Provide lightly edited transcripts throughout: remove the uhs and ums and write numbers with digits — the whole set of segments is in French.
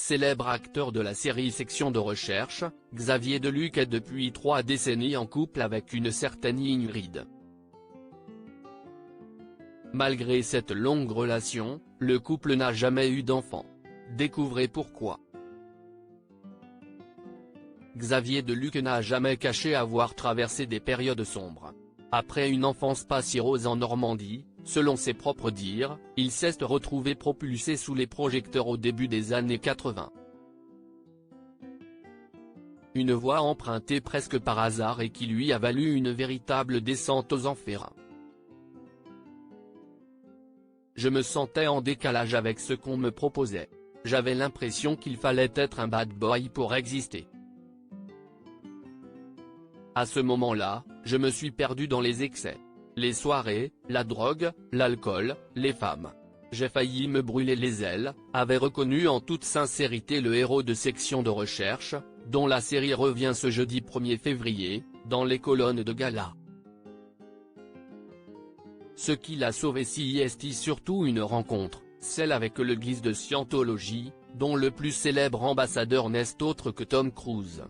Célèbre acteur de la série Section de recherche, Xavier Deluc est depuis 3 décennies en couple avec une certaine Ingrid. Malgré cette longue relation, le couple n'a jamais eu d'enfant. Découvrez pourquoi. Xavier Deluc n'a jamais caché avoir traversé des périodes sombres. Après une enfance pas si rose en Normandie, selon ses propres dires, il s'est retrouvé propulsé sous les projecteurs au début des années 80. Une voie empruntée presque par hasard et qui lui a valu une véritable descente aux enfers. Je me sentais en décalage avec ce qu'on me proposait. J'avais l'impression qu'il fallait être un bad boy pour exister. À ce moment-là, je me suis perdu dans les excès. Les soirées, la drogue, l'alcool, les femmes. J'ai failli me brûler les ailes, avait reconnu en toute sincérité le héros de Section de recherche, dont la série revient ce jeudi 1er février, dans les colonnes de gala. Ce qui l'a sauvé est surtout une rencontre, celle avec le guise de Scientologie, dont le plus célèbre ambassadeur n'est autre que Tom Cruise.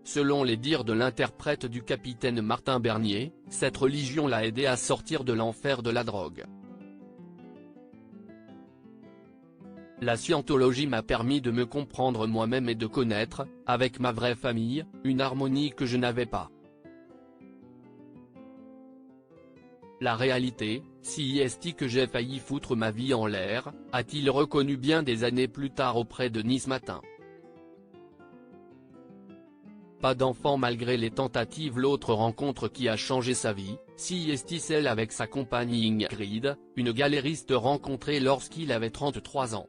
Selon les dires de l'interprète du capitaine Martin Bernier, cette religion l'a aidé à sortir de l'enfer de la drogue. La Scientologie m'a permis de me comprendre moi-même et de connaître, avec ma vraie famille, une harmonie que je n'avais pas. La réalité, est que j'ai failli foutre ma vie en l'air, a-t-il reconnu bien des années plus tard auprès de Nice Matin. Pas d'enfant malgré les tentatives. L'autre rencontre qui a changé sa vie, celle avec sa compagne Ingrid, une galériste rencontrée lorsqu'il avait 33 ans.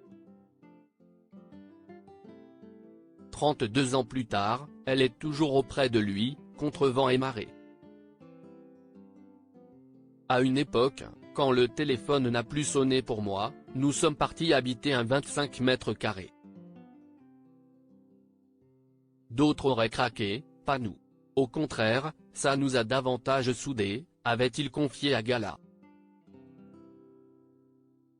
32 ans plus tard, elle est toujours auprès de lui, contre vent et marée. À une époque, quand le téléphone n'a plus sonné pour moi, nous sommes partis habiter un 25 mètres carrés. D'autres auraient craqué, pas nous. Au contraire, ça nous a davantage soudés, avait-il confié à Gala.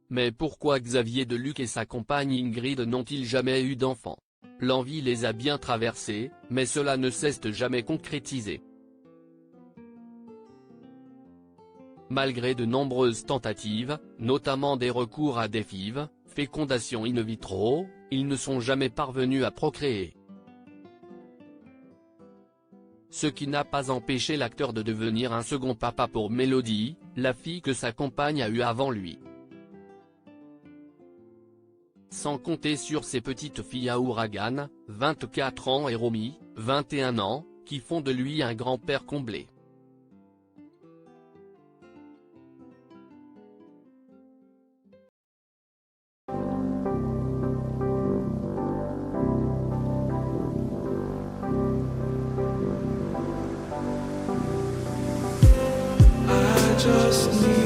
Mais pourquoi Xavier Deluc et sa compagne Ingrid n'ont-ils jamais eu d'enfant? L'envie les a bien traversés, mais cela ne s'est jamais concrétisé. Malgré de nombreuses tentatives, notamment des recours à des FIV, fécondation in vitro, ils ne sont jamais parvenus à procréer. Ce qui n'a pas empêché l'acteur de devenir un second papa pour Mélodie, la fille que sa compagne a eue avant lui. Sans compter sur ses petites filles à Ouragan, 24 ans et Romy, 21 ans, qui font de lui un grand-père comblé. Just need